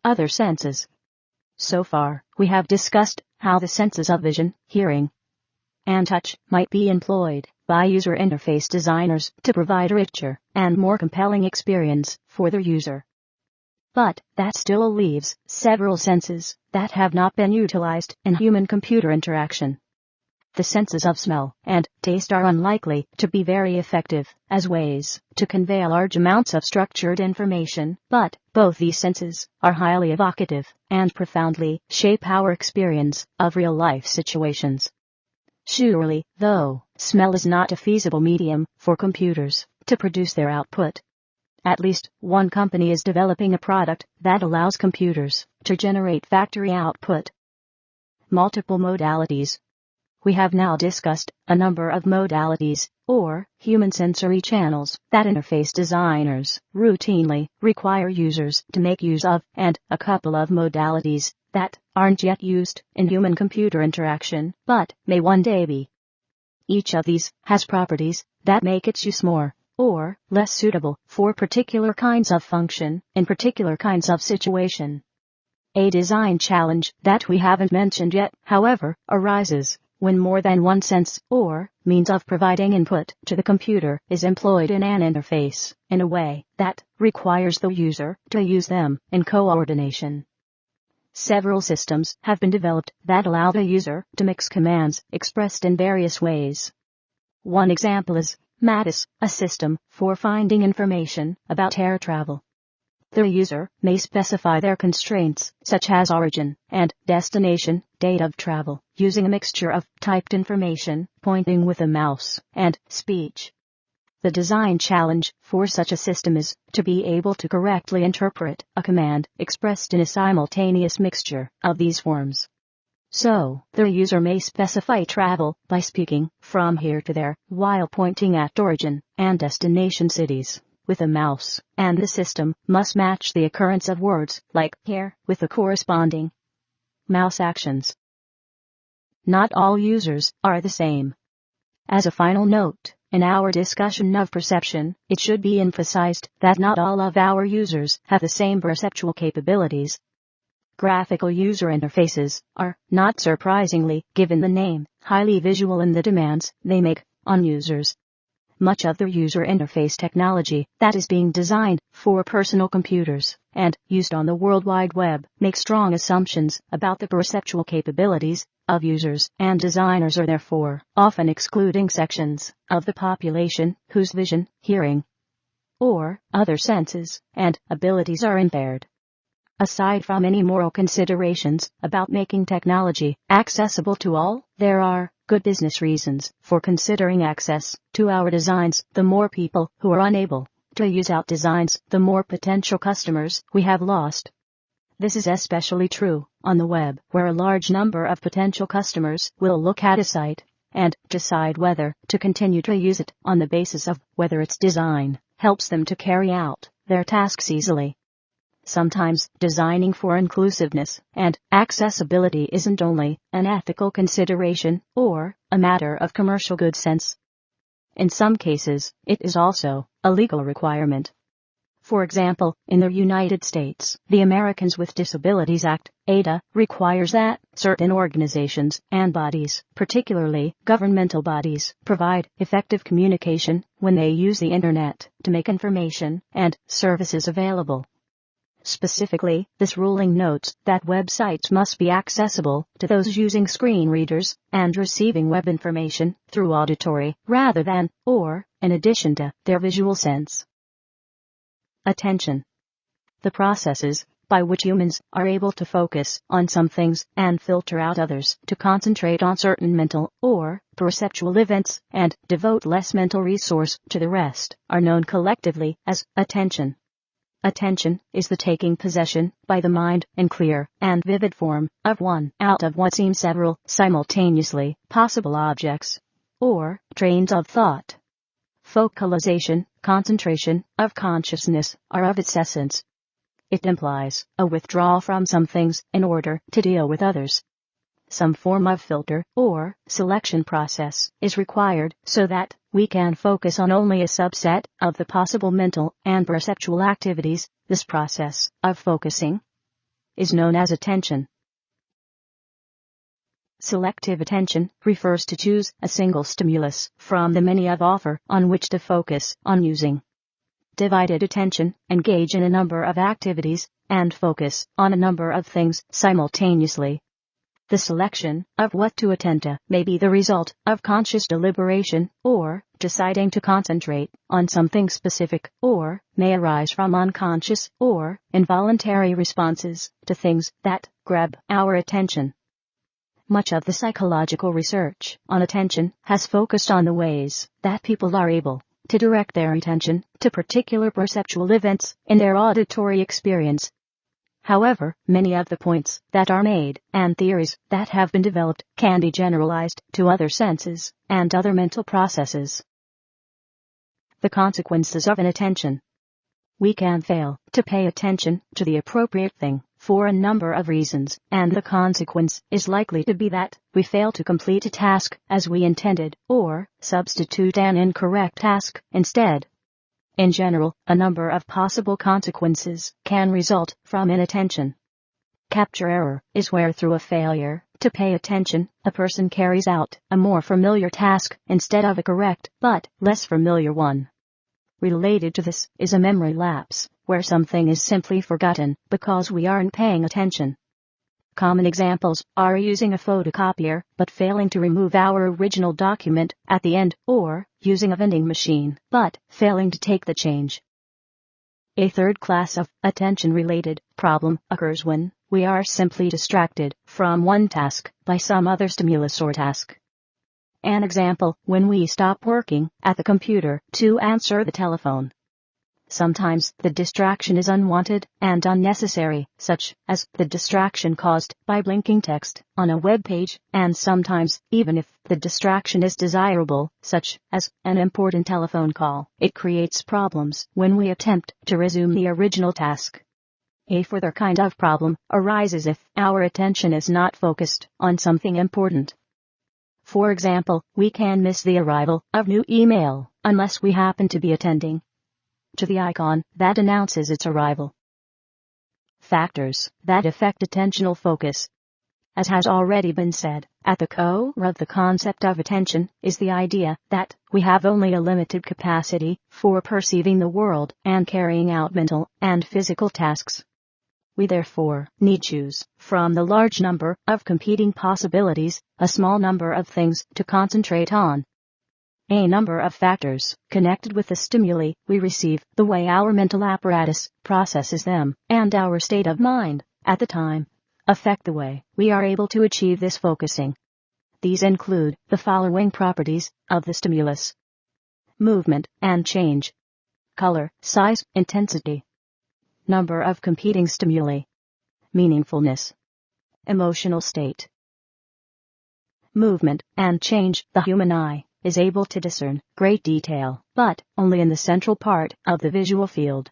other senses. So far, we have discussed how the senses of vision, hearing, and touch might be employed by user interface designers to provide a richer and more compelling experience for their user. But that still leaves several senses that have not been utilized in human-computer interaction. The senses of smell and taste are unlikely to be very effective as ways to convey large amounts of structured information, but both these senses are highly evocative and profoundly shape our experience of real-life situations. Surely, though, smell is not a feasible medium for computers to produce their output. At least one company is developing a product that allows computers to generate factory output. Multiple modalities. We have now discussed a number of modalities, or human sensory channels, that interface designers routinely require users to make use of, and a couple of modalities that aren't yet used in human-computer interaction, but may one day be. Each of these has properties that make its use more or less suitable for particular kinds of function in particular kinds of situation. A design challenge that we haven't mentioned yet, however, arises when more than one sense or means of providing input to the computer is employed in an interface in a way that requires the user to use them in coordination. Several systems have been developed that allow the user to mix commands expressed in various ways. One example is Mattis, a system for finding information about air travel. The user may specify their constraints, such as origin and destination, date of travel, using a mixture of typed information, pointing with a mouse, and speech. The design challenge for such a system is to be able to correctly interpret a command expressed in a simultaneous mixture of these forms. So, the user may specify travel by speaking from here to there, while pointing at origin and destination cities with a mouse, and the system must match the occurrence of words like here with the corresponding mouse actions. Not all users are the same. As a final note, in our discussion of perception, it should be emphasized that not all of our users have the same perceptual capabilities. Graphical user interfaces are, not surprisingly, given the name, highly visual in the demands they make on users. Much of the user interface technology that is being designed for personal computers and used on the World Wide Web makes strong assumptions about the perceptual capabilities of users, and designers are therefore often excluding sections of the population whose vision, hearing, or other senses and abilities are impaired. Aside from any moral considerations about making technology accessible to all, there are good business reasons for considering access to our designs. The more people who are unable to use our designs, the more potential customers we have lost. This is especially true on the web, where a large number of potential customers will look at a site and decide whether to continue to use it on the basis of whether its design helps them to carry out their tasks easily. Sometimes, designing for inclusiveness and accessibility isn't only an ethical consideration or a matter of commercial good sense. In some cases, it is also a legal requirement. For example, in the United States, the Americans with Disabilities Act, ADA, requires that certain organizations and bodies, particularly governmental bodies, provide effective communication when they use the Internet to make information and services available. Specifically, this ruling notes that websites must be accessible to those using screen readers and receiving web information through auditory rather than, or, in addition to, their visual sense. Attention. The processes by which humans are able to focus on some things and filter out others to concentrate on certain mental or perceptual events and devote less mental resource to the rest are known collectively as attention. Attention is the taking possession by the mind in clear and vivid form of one out of what seem several simultaneously possible objects or trains of thought. Focalization, concentration of consciousness are of its essence. It implies a withdrawal from some things in order to deal with others. Some form of filter or selection process is required so that we can focus on only a subset of the possible mental and perceptual activities. This process of focusing is known as attention. Selective attention refers to choose a single stimulus from the many of offer on which to focus on using. Divided attention engage in a number of activities and focus on a number of things simultaneously. The selection of what to attend to may be the result of conscious deliberation or deciding to concentrate on something specific, or may arise from unconscious or involuntary responses to things that grab our attention. Much of the psychological research on attention has focused on the ways that people are able to direct their attention to particular perceptual events in their auditory experience. However, many of the points that are made and theories that have been developed can be generalized to other senses and other mental processes. The consequences of inattention. We can fail to pay attention to the appropriate thing for a number of reasons, and the consequence is likely to be that we fail to complete a task as we intended, or substitute an incorrect task instead. In general, a number of possible consequences can result from inattention. Capture error is where, through a failure to pay attention, a person carries out a more familiar task instead of a correct but less familiar one. Related to this is a memory lapse, where something is simply forgotten because we aren't paying attention. Common examples are using a photocopier but failing to remove our original document at the end, or using a vending machine but failing to take the change. A third class of attention-related problem occurs when we are simply distracted from one task by some other stimulus or task. An example, when we stop working at the computer to answer the telephone. Sometimes the distraction is unwanted and unnecessary, such as the distraction caused by blinking text on a web page, and sometimes, even if the distraction is desirable, such as an important telephone call, it creates problems when we attempt to resume the original task. A further kind of problem arises if our attention is not focused on something important. For example, we can miss the arrival of new email unless we happen to be attending to the icon that announces its arrival. Factors that affect attentional focus. As has already been said, at the core of the concept of attention is the idea that we have only a limited capacity for perceiving the world and carrying out mental and physical tasks. We therefore need choose from the large number of competing possibilities a small number of things to concentrate on. A number of factors connected with the stimuli we receive, the way our mental apparatus processes them, and our state of mind at the time, affect the way we are able to achieve this focusing. These include the following properties of the stimulus: movement and change, color, size, intensity, number of competing stimuli, meaningfulness, emotional state. Movement and change. The human eye is able to discern great detail, but only in the central part of the visual field.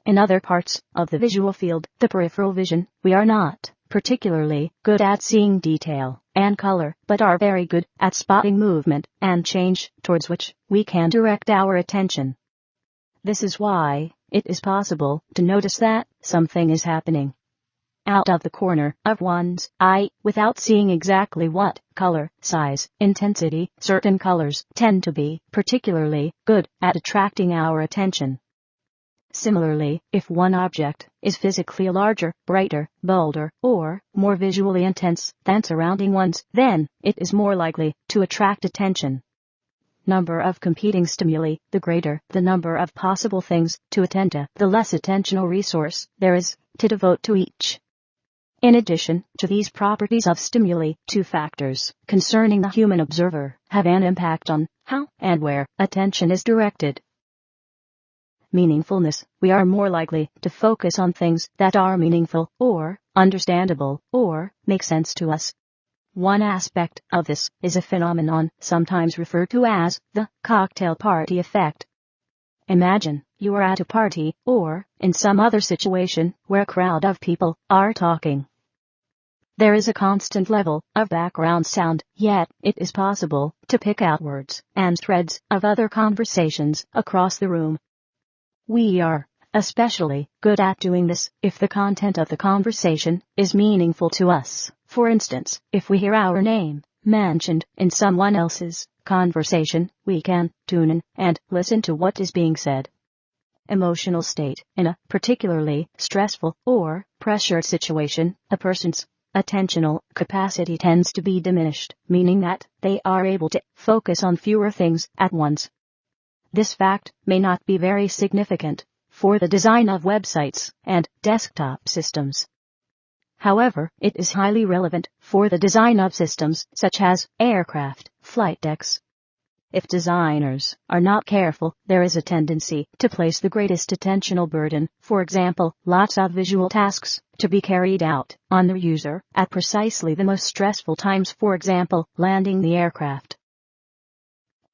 In other parts of the visual field, the peripheral vision, we are not particularly good at seeing detail and color, but are very good at spotting movement and change towards which we can direct our attention. This is why it is possible to notice that something is happening out of the corner of one's eye without seeing exactly what color, size, intensity. Certain colors tend to be particularly good at attracting our attention. Similarly, if one object is physically larger, brighter, bolder, or more visually intense than surrounding ones, then it is more likely to attract attention. Number of competing stimuli. The greater the number of possible things to attend to, the less attentional resource there is to devote to each. In addition to these properties of stimuli, two factors concerning the human observer have an impact on how and where attention is directed. Meaningfulness. We are more likely to focus on things that are meaningful, or understandable, or make sense to us. One aspect of this is a phenomenon sometimes referred to as the cocktail party effect. Imagine you are at a party, or in some other situation where a crowd of people are talking. There is a constant level of background sound, yet it is possible to pick out words and threads of other conversations across the room. We are especially good at doing this if the content of the conversation is meaningful to us. For instance, if we hear our name mentioned in someone else's conversation, we can tune in and listen to what is being said. Emotional state. In a particularly stressful or pressured situation, a person's attentional capacity tends to be diminished, meaning that they are able to focus on fewer things at once. This fact may not be very significant for the design of websites and desktop systems. However, it is highly relevant for the design of systems such as aircraft, flight decks. If designers are not careful, there is a tendency to place the greatest attentional burden, for example, lots of visual tasks, to be carried out on the user at precisely the most stressful times, for example, landing the aircraft.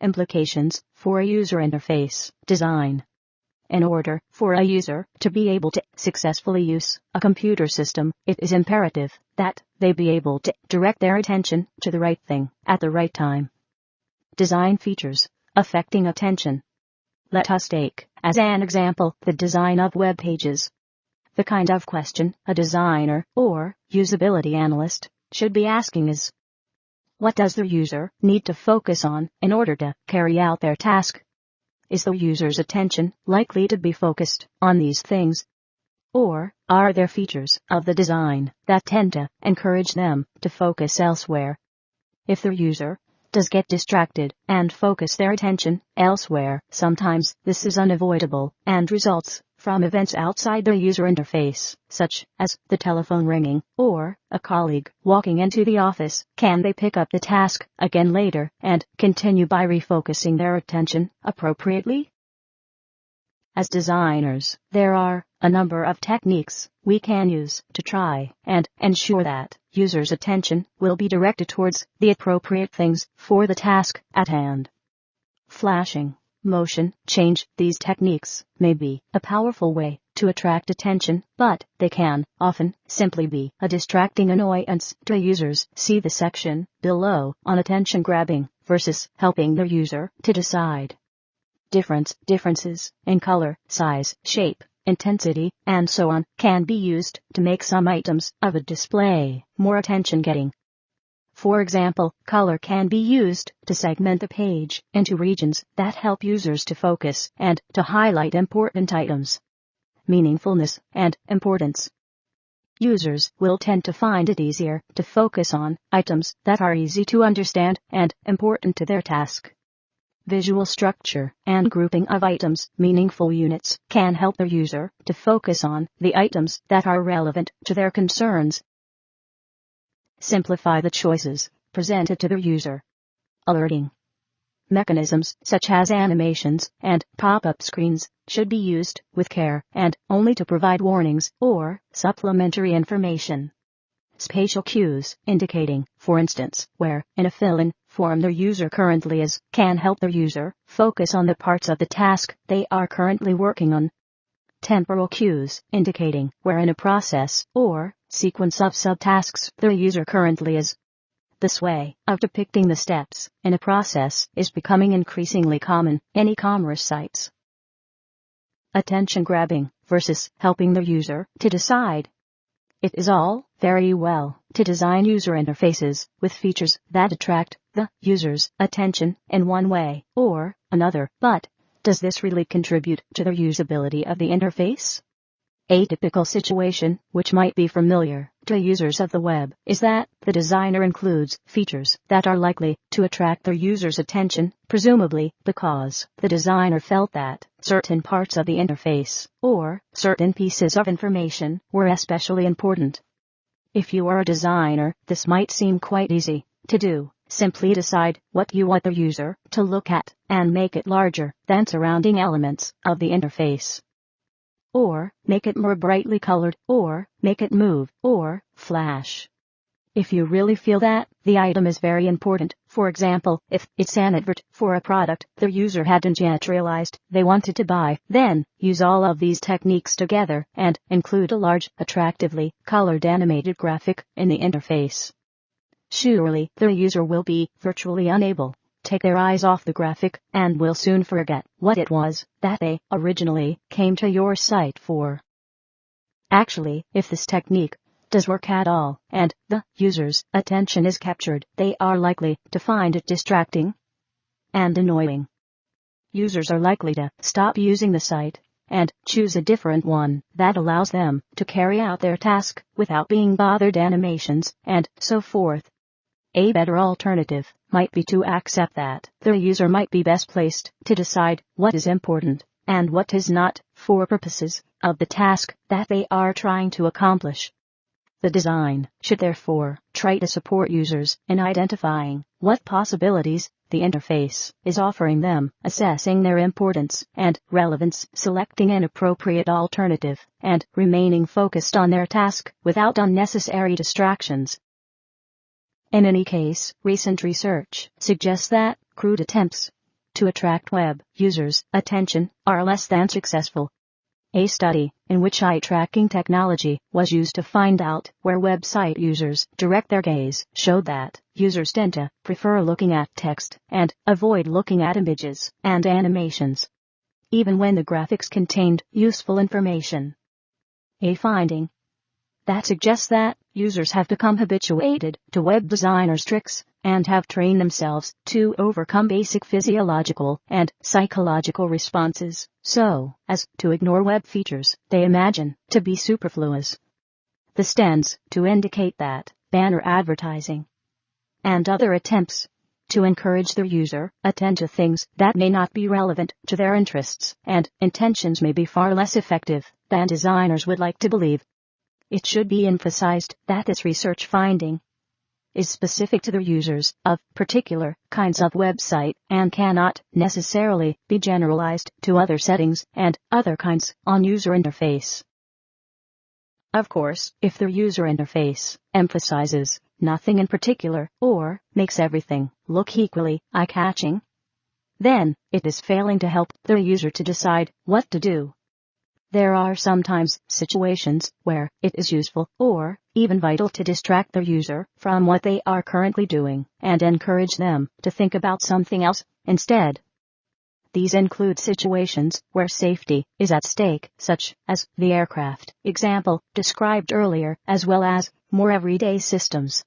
Implications for a user interface design. In order for a user to be able to successfully use a computer system, it is imperative that they be able to direct their attention to the right thing at the right time. Design features affecting attention. Let us take as an example the design of web pages. The kind of question a designer or usability analyst should be asking is, what does the user need to focus on in order to carry out their task? Is the user's attention likely to be focused on these things? Or are there features of the design that tend to encourage them to focus elsewhere? If the user does get distracted and focus their attention elsewhere, sometimes this is unavoidable and results from events outside the user interface, such as the telephone ringing or a colleague walking into the office. Can they pick up the task again later and continue by refocusing their attention appropriately? As designers, there are a number of techniques we can use to try and ensure that users' attention will be directed towards the appropriate things for the task at hand. Flashing, motion change. These techniques may be a powerful way to attract attention, but they can often simply be a distracting annoyance to users. See the section below on attention grabbing versus helping the user to decide. Differences in color, size, shape, intensity, and so on can be used to make some items of a display more attention-getting. For example, color can be used to segment the page into regions that help users to focus and to highlight important items. Meaningfulness and importance. Users will tend to find it easier to focus on items that are easy to understand and important to their task. Visual structure and grouping of items. Meaningful units can help the user to focus on the items that are relevant to their concerns. Simplify the choices presented to the user. Alerting mechanisms such as animations and pop-up screens should be used with care and only to provide warnings or supplementary information. Spatial cues indicating, for instance, where in a fill-in form the user currently is, can help the user focus on the parts of the task they are currently working on. Temporal cues indicating where in a process or sequence of subtasks the user currently is. This way of depicting the steps in a process is becoming increasingly common in e-commerce sites. Attention grabbing versus helping the user to decide. It is all very well to design user interfaces with features that attract the user's attention in one way or another, but does this really contribute to the usability of the interface? A typical situation, which might be familiar to users of the web, is that the designer includes features that are likely to attract their user's attention, presumably because the designer felt that certain parts of the interface or certain pieces of information were especially important. If you are a designer, this might seem quite easy to do. Simply decide what you want the user to look at and make it larger than surrounding elements of the interface. Or make it more brightly colored, or make it move, or flash. If you really feel that the item is very important, for example, if it's an advert for a product the user hadn't yet realized they wanted to buy, then use all of these techniques together and include a large, attractively colored animated graphic in the interface. Surely the user will be virtually unable take their eyes off the graphic and will soon forget what it was that they originally came to your site for. Actually, if this technique does work at all and the user's attention is captured, they are likely to find it distracting and annoying. Users are likely to stop using the site and choose a different one that allows them to carry out their task without being bothered animations and so forth. A better alternative might be to accept that the user might be best placed to decide what is important and what is not for purposes of the task that they are trying to accomplish. The design should therefore try to support users in identifying what possibilities the interface is offering them, assessing their importance and relevance, selecting an appropriate alternative, and remaining focused on their task without unnecessary distractions. In any case, recent research suggests that crude attempts to attract web users' attention are less than successful. A study in which eye tracking technology was used to find out where website users direct their gaze showed that users tend to prefer looking at text and avoid looking at images and animations, even when the graphics contained useful information. A finding that suggests that users have become habituated to web designers' tricks and have trained themselves to overcome basic physiological and psychological responses, so as to ignore web features they imagine to be superfluous. This tends to indicate that banner advertising and other attempts to encourage their user attend to things that may not be relevant to their interests and intentions may be far less effective than designers would like to believe. It should be emphasized that this research finding is specific to the users of particular kinds of website and cannot necessarily be generalized to other settings and other kinds on user interface. Of course, if the user interface emphasizes nothing in particular or makes everything look equally eye-catching, then it is failing to help the user to decide what to do. There are sometimes situations where it is useful or even vital to distract the user from what they are currently doing and encourage them to think about something else instead. These include situations where safety is at stake, such as the aircraft example described earlier, as well as more everyday systems.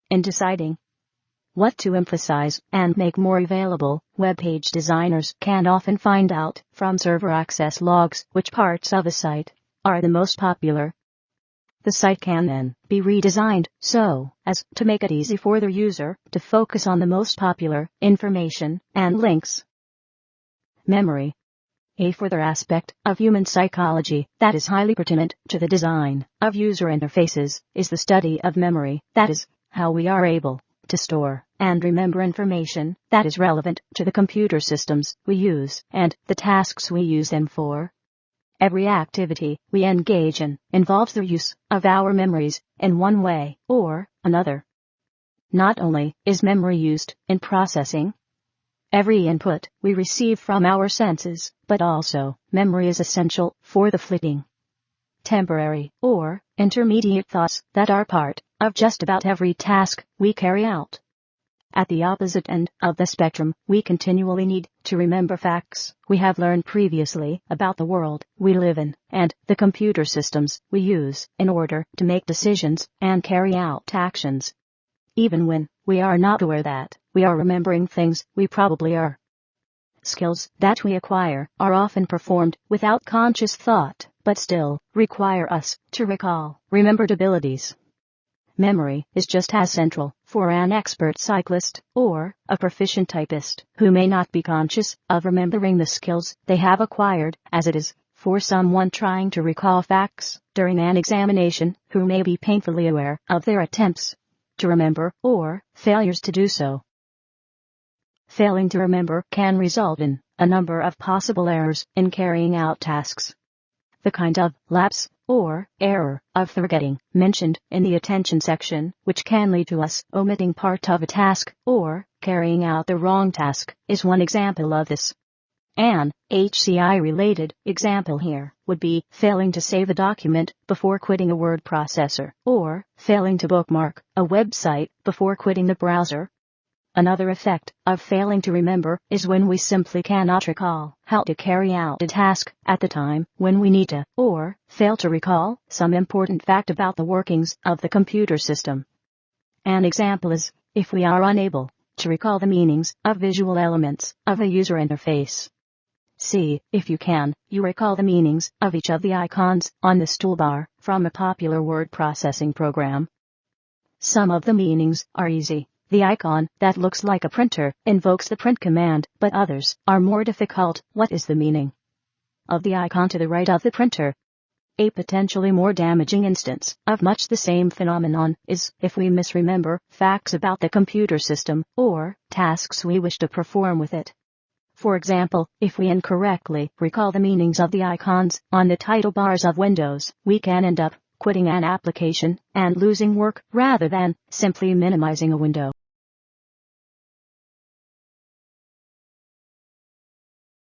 In deciding what to emphasize and make more available, web page designers can often find out from server access logs which parts of a site are the most popular. The site can then be redesigned so as to make it easy for the user to focus on the most popular information and links. Memory. A further aspect of human psychology that is highly pertinent to the design of user interfaces is the study of memory, that is, how we are able to store and remember information that is relevant to the computer systems we use and the tasks we use them for. Every activity we engage in involves the use of our memories in one way or another. Not only is memory used in processing every input we receive from our senses, but also memory is essential for the fleeting, temporary, or intermediate thoughts that are part of just about every task we carry out. At the opposite end of the spectrum, we continually need to remember facts we have learned previously about the world we live in and the computer systems we use in order to make decisions and carry out actions. Even when we are not aware that we are remembering things, we probably are. Skills that we acquire are often performed without conscious thought, but still require us to recall remembered abilities. Memory is just as central for an expert cyclist or a proficient typist who may not be conscious of remembering the skills they have acquired as it is for someone trying to recall facts during an examination who may be painfully aware of their attempts to remember or failures to do so. Failing to remember can result in a number of possible errors in carrying out tasks. The kind of lapse or error of forgetting mentioned in the attention section, which can lead to us omitting part of a task or carrying out the wrong task, is one example of this. An HCI-related example here would be failing to save a document before quitting a word processor, or failing to bookmark a website before quitting the browser. Another effect of failing to remember is when we simply cannot recall how to carry out a task at the time when we need to, or fail to recall some important fact about the workings of the computer system. An example is, if we are unable to recall the meanings of visual elements of a user interface. See if you can recall the meanings of each of the icons on this toolbar from a popular word processing program. Some of the meanings are easy. The icon that looks like a printer invokes the print command, but others are more difficult. What is the meaning of the icon to the right of the printer? A potentially more damaging instance of much the same phenomenon is if we misremember facts about the computer system or tasks we wish to perform with it. For example, if we incorrectly recall the meanings of the icons on the title bars of Windows, we can end up quitting an application and losing work rather than simply minimizing a window.